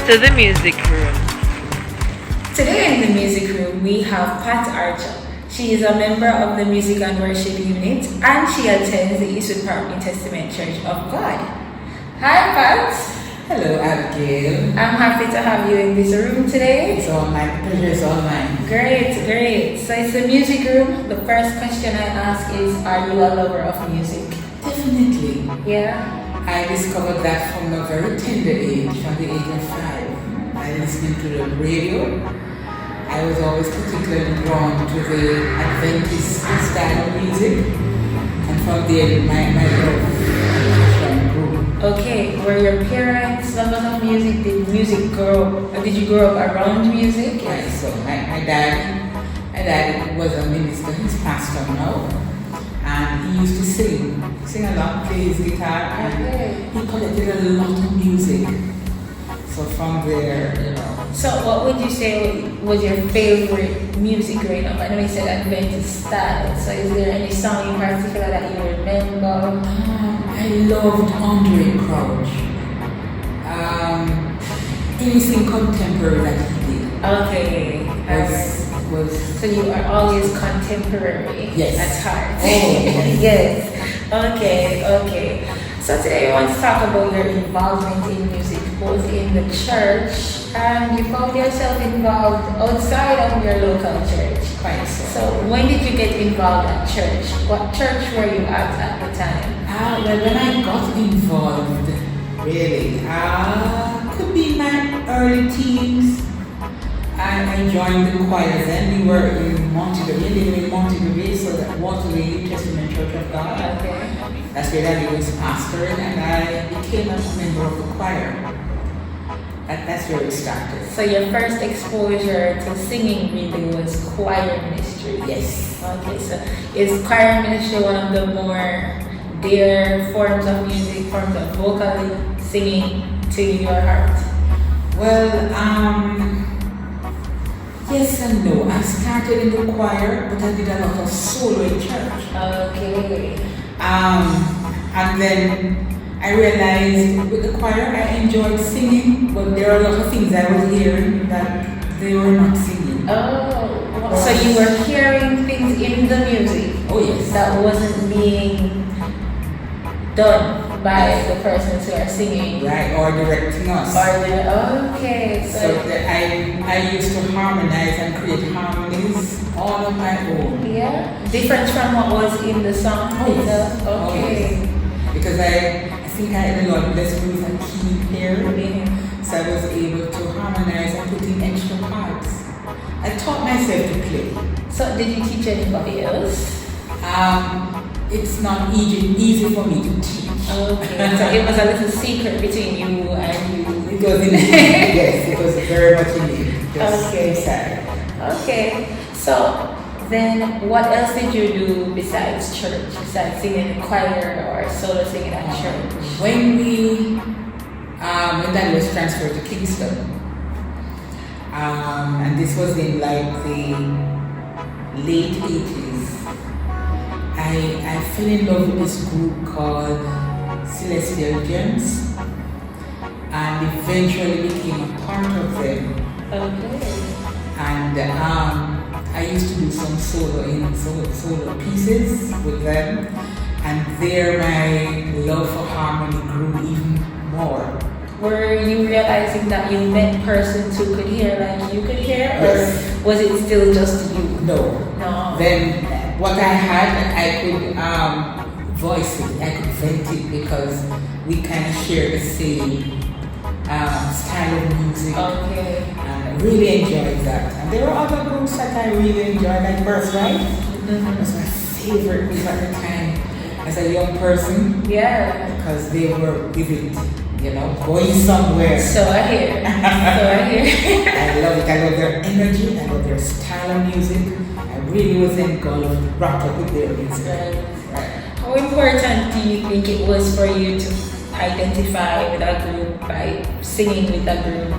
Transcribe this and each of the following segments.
to the music room. Today in the music room we have Pat Archer. She is a member of the Music and Worship Unit and she attends the Eastwood Park New Testament Church of God. Hi Pat. Hello Abigail. I'm happy to have you in this room today. It's all mine. Pleasure is all mine. Great. So it's the music room. The first question I ask is, are you a lover of music? Definitely. Yeah? I discovered that from a very tender age, from the age of 5. I listened to the radio. I was always particularly drawn to the Adventist style of music. And from there, my love grew. Okay, were your parents lovers of music? Did you grow up around music? Right, so my dad was a minister, he's pastor now. And he used to sing a lot, play his guitar, and he collected a lot of music. So from there, So what would you say was your favorite music growing up? I know you said Adventist style, so is there any song in particular that you remember? I loved Andre Crouch. Anything contemporary that he did. Okay. Was So you are always contemporary. Yes. At heart. Oh. Yes. Okay. So today we want to talk about your involvement in music, both in the church and you found yourself involved outside of your local church. quite so. So when did you get involved at church? What church were you at the time? Well, when I got involved, really, could be my early teens. I joined the choir then. We were in Montgomery, so that Waterloo New Testament Church of God. Okay. That's where Daddy was pastoring, and I became a member of the choir. That's where it started. So your first exposure to singing really was choir ministry. Yes. Okay, so is choir ministry one of the more dear forms of music, forms of vocal singing to your heart? Well, yes and no. I started in the choir, but I did a lot of solo in church. Okay. And then I realized with the choir I enjoyed singing, but there are a lot of things I was hearing that they were not singing. Oh, so you were hearing things in the music? Oh yes. That wasn't being done by the persons who are singing? Right, or directing us. Okay. So that I used to harmonize and create harmonies all on my own. Yeah, different from what was in the song itself. Oh, Okay. yes. Because I think the Lord blessed me with a key here. So I was able to harmonize and put in extra parts. I taught myself to play. So did you teach anybody else? It's not easy for me to teach. Okay, so it was a little secret between you and you. It was in yes, it was very much in me. Just Okay. inside. Okay, so then what else did you do besides church, besides singing in choir or solo singing at church? When Dad was transferred to Kingston, and this was in like the late 80s, I fell in love with this group called Celestial Gems and eventually became a part of them. Okay. And I used to do some solo pieces with them, and there my love for harmony grew even more. Were you realizing that you met persons who could hear like you could hear, or Yes. was it still just you? No. No. Then what I had, I could voice it, I could vent it because we kind of share the same style of music. Okay. And I really enjoyed that. And there were other groups that I really enjoyed, like Birthright. It was my favorite group at the time as a young person Yeah. because they were vivid, going somewhere. So I hear. I love it. I love their energy. I love their style of music. I really was engulfed, wrapped up with their music. Right. How important do you think it was for you to identify with a group by singing with a group?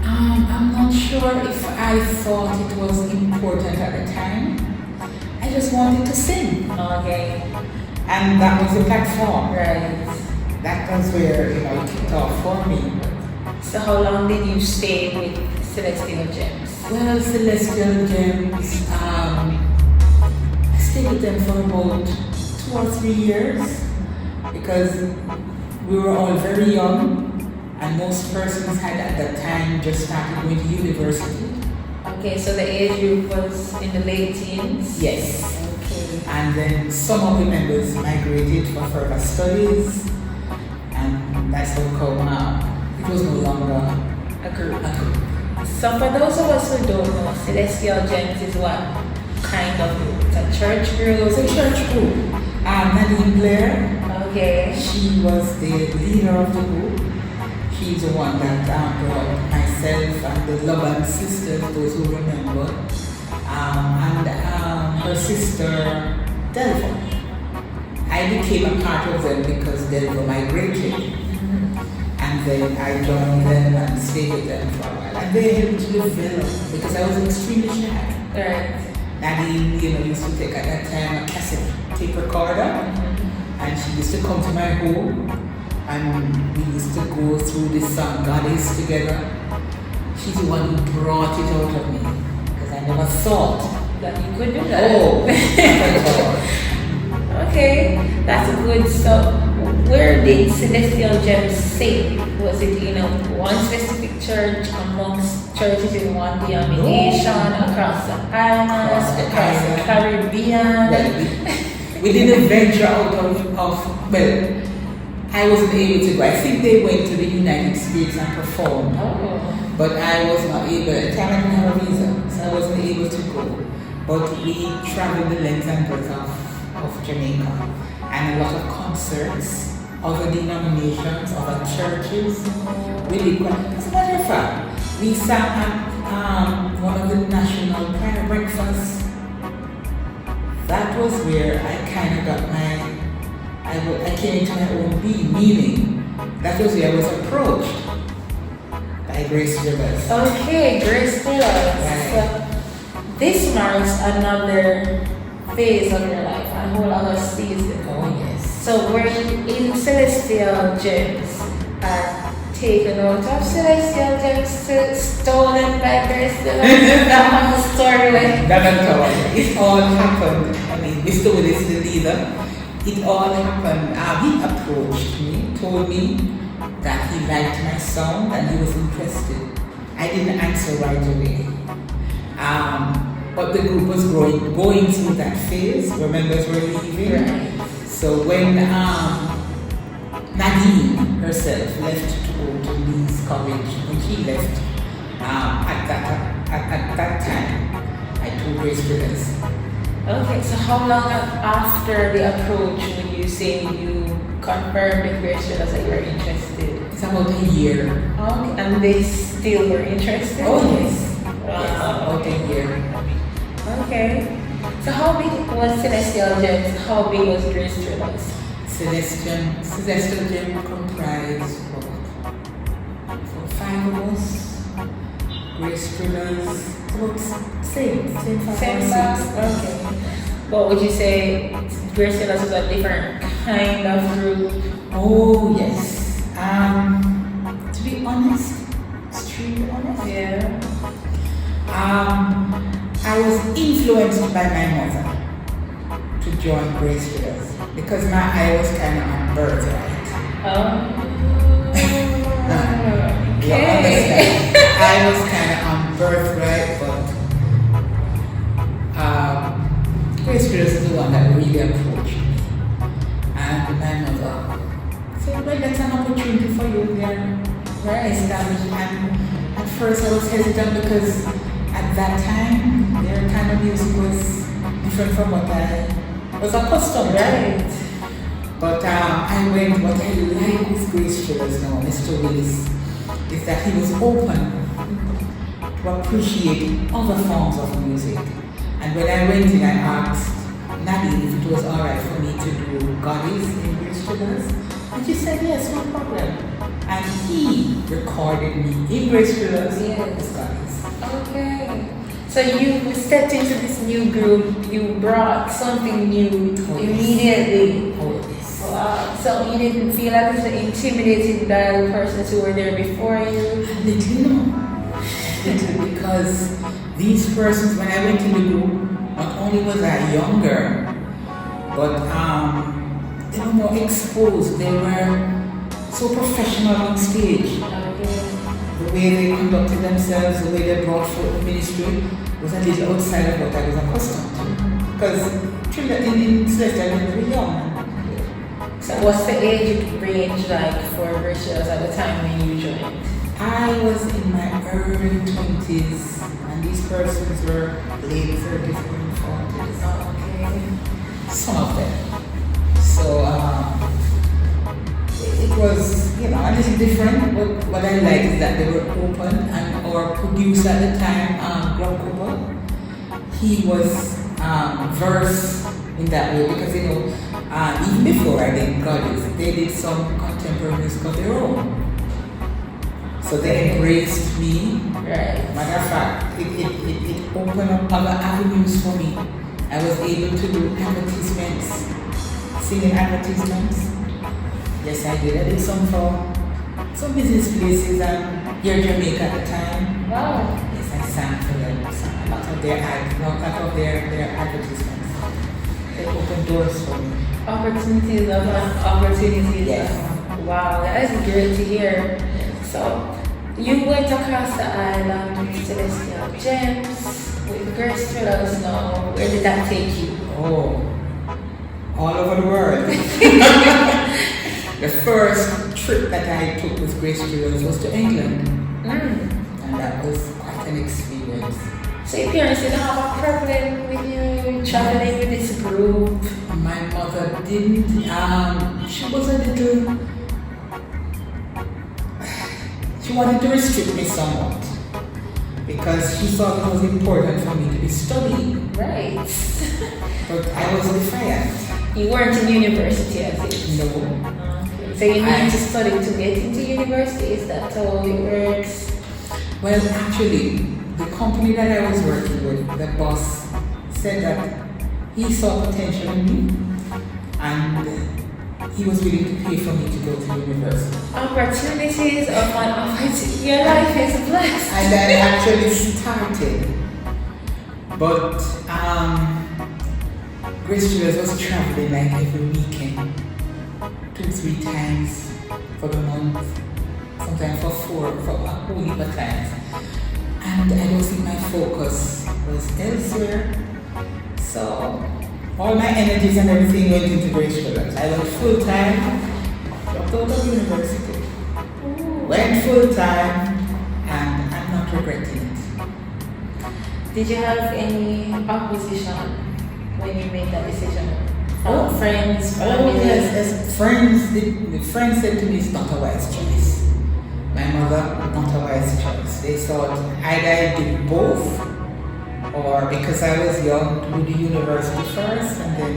I'm not sure if I thought it was important at the time. I just wanted to sing. Okay. And that was the platform. Right. That was where, it kicked off for me. So how long did you stay with Celestial Gems? Well, Celestial Gems, I stayed with them for about 2 or 3 years because we were all very young and most persons had at that time just started going to university. Okay, so the age group was in the late teens? Yes. Okay. And then some of the members migrated for further studies, and that's how come it was no longer A group. a group. So for those of us who don't know, Celestial Gems is what kind of group? It's a church group? It's a church group. Nadine Blair, Okay. she was the leader of the group. She's the one that brought myself and the Loban sisters, those who remember, and her sister Delva. I became a part of them because Delva migrated. And then I joined them and stayed with them for a while. And they helped to develop because I was extremely shy. Right. Nadine, used to take at that time a cassette tape recorder, and she used to come to my home, and we used to go through this song God Is together. She's the one who brought it out of me because I never thought. That you could do that. Oh, not at all. Okay, that's good. So, where did Celestial Gems sing? Was it one specific church amongst churches in one denomination, across the islands, across the Caribbean? Well, we didn't venture out of well, I wasn't able to go. I think they went to the United States and performed. Oh. But I was not able, at the time I didn't have a visa, so I wasn't able to go. But we traveled the length and breadth of Jamaica, and a lot of concerts, other denominations, other churches. Really quite. As a matter of fact, we sang at one of the national prayer breakfasts. That was where I kind of got I came into my own being, meaning that was where I was approached by Grace Rivers. Okay, Grace Rivers. Right. So, this marks another phase of your life, a whole other season. Oh yes. So, were you in Celestial Gems taken out of Celestial Gems, stolen by Grace Rivers? That whole story with. Not at all. It all happened. I mean, Mr. Willis, the leader, it all happened. He approached me, told me that he liked my sound and he was interested. I didn't answer right away. But the group was going through that phase where members were leaving. Right. So when Nadine herself left to go to Lee's College, when she left, at that time, I told Grace Rivers. Okay, so how long after the approach would you say you confirmed with Grace Rivers that you were interested? It's about a year. Okay, and they still were interested? Oh yes. Wow. Yes, about a year. Okay. So how big was Celestial Gems? How big was Grace Rivers? Celestial Gem comprised of 5 of us. Grace Rivers, about same 5 Same or 6. Okay. But would you say Grace Rivers was a different kind of group? Oh yes. To be honest, extremely honest. Yeah. I was influenced by my mother to join Grace Rivers because I was kind of on birthright. You understand? I was kind of on birthright, but Grace Rivers is the one that really approached me. And my mother said, well, that's an opportunity for you there. Very established. And at first I was hesitant because at that time their kind of music was different from what I was accustomed to. Right. But I went, what I like with Grace Rivers now, Mr. Willis, is that he was open to appreciate other forms of music. And when I went in, I asked Nadine if it was alright for me to do Goddess in Grace Rivers. And she said, yes, no problem. And he recorded me in Grace Rivers as Goddess. Okay. So you stepped into this new group, you brought something new immediately. Oh, yes. So you didn't feel like it's intimidated by the persons who were there before you? Little, little, because these persons, when I went in the group, not only was I younger, but they were more exposed. They were so professional on stage. Okay. The way they conducted themselves, the way they brought forth the ministry was a little outside of what I was accustomed to. Because children in Celestial were very young. So what's the age range like for Gracious at the time when you joined? I was in my early 20s, and these persons were late 30s, early 40s. Okay. Some of them. So it was, you know, a little different, but what I liked is that they were open, and our producer at the time, Greg Cooper, he was versed in that way because, you know, even before I did Goddess, they did some contemporary music of their own. So they embraced me. Right. Matter of fact, it opened up other avenues for me. I was able to do advertisements, singing advertisements. Yes, I did. I did some for some business places and here in Jamaica at the time. Wow. Yes, I sang for them. A lot of their ads, a lot of their advertisements. They opened doors for me. Opportunities of opportunities. Yes. Wow, that is great to hear. So you went across the island with Celestial Gems, with Grace Thrillers now. Where did that take you? Oh, all over the world. The first trip that I took with Grace Thrillers was to England. And that was quite an experience. So your parents didn't have a problem with you traveling with this group? My mother didn't. She was a little. She wanted to restrict me somewhat because she thought it was important for me to be studying. Right. But I was defiant. You weren't in university as it? No. Okay. So you need to study to get into university? Is that how it works? Well, actually, the company that I was working with, the boss said that he saw potential in me and he was willing to pay for me to go to university. Opportunities upon opportunity. Your life is blessed. And I actually started. But Grace Thrillers was traveling like every weekend, 2-3 times for the month, sometimes for a whole heap of times. And I don't think my focus was elsewhere. So all my energies and everything went into Grace Thrillers. I went full time, dropped out of university, went full time, and I'm not regretting it. Did you have any opposition when you made that decision? Oh, Friends, Oh family? yes, friends. The friends said to me, "It's not a wise choice." My mother, not a wise choice. They thought either I do both, or because I was young, do the university first, and then.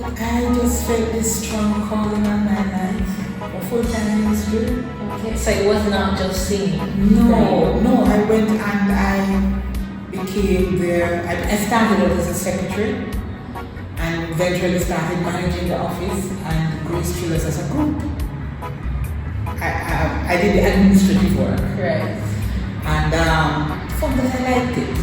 But I just felt this strong calling on my life, a full-time ministry. Okay, so it was not just singing. No, I went and I became there. I started out as a secretary and eventually started managing the office and Grace Thrillers as a group. I did the administrative work. Right. And from that I liked it.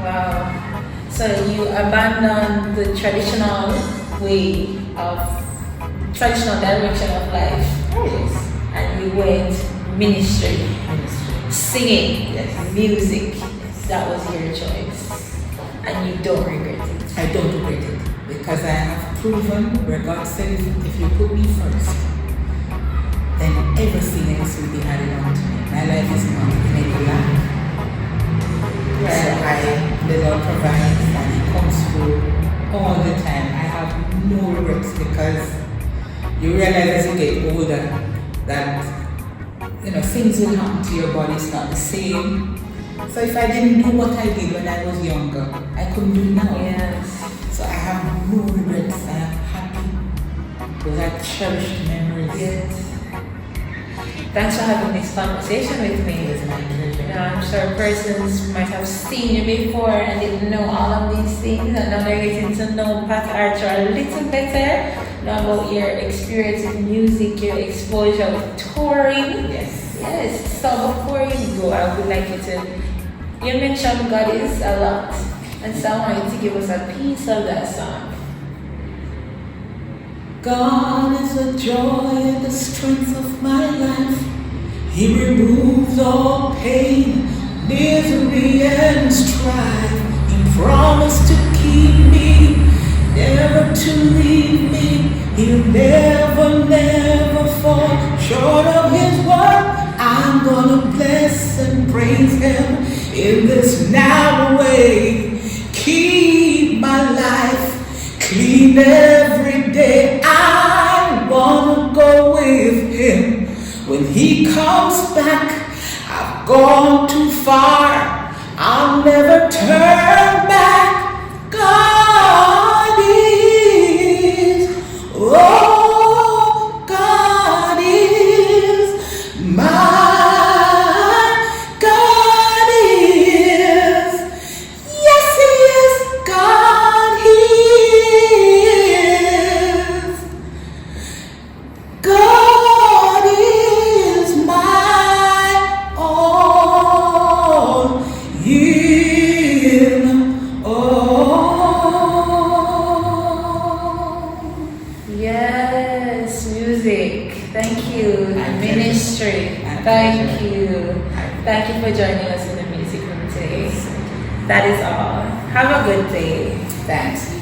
Wow. So you abandoned the traditional way of traditional direction of life. Yes. And you went ministry, singing, Yes. music. That was your choice. And you don't regret it. I don't regret it because I have proven where God said if you put me first, then everything else will be added on to me. My life is not in any lack. So the Lord provides and He comes through all the time. I have no regrets because you realize as you get older that things will happen to your body. It's not the same. So if I didn't do what I did when I was younger, I couldn't do it now. Yes. So I have no regrets. I am happy because I cherished memories. Yes. Thanks for having this conversation with me. It is my pleasure. Now, I'm sure persons might have seen you before and didn't know all of these things, and now they're getting to know Pat Archer a little better. Know about your experience in music, your exposure with touring. Yes. Yes. So before you go, I would like you to. You mentioned God is a lot, and so I want you to give us a piece of that song. God is the joy and the strength of my life. He removes all pain, misery, and strife. He promised to keep me, never to leave me. He'll never, never fall short of his word. I'm gonna bless and praise him in this narrow way. Keep my life clean every day. I wanna go with him when he comes back. I've gone too far, I'll never turn back. God is, oh, God is mine. God is, yes, he is. God, he is. God is my all in all. Yes, music. Thank you. My Ministry. pleasure. Thank you. Thank you for joining us in the music room today. That is all. Have a good day. Thanks.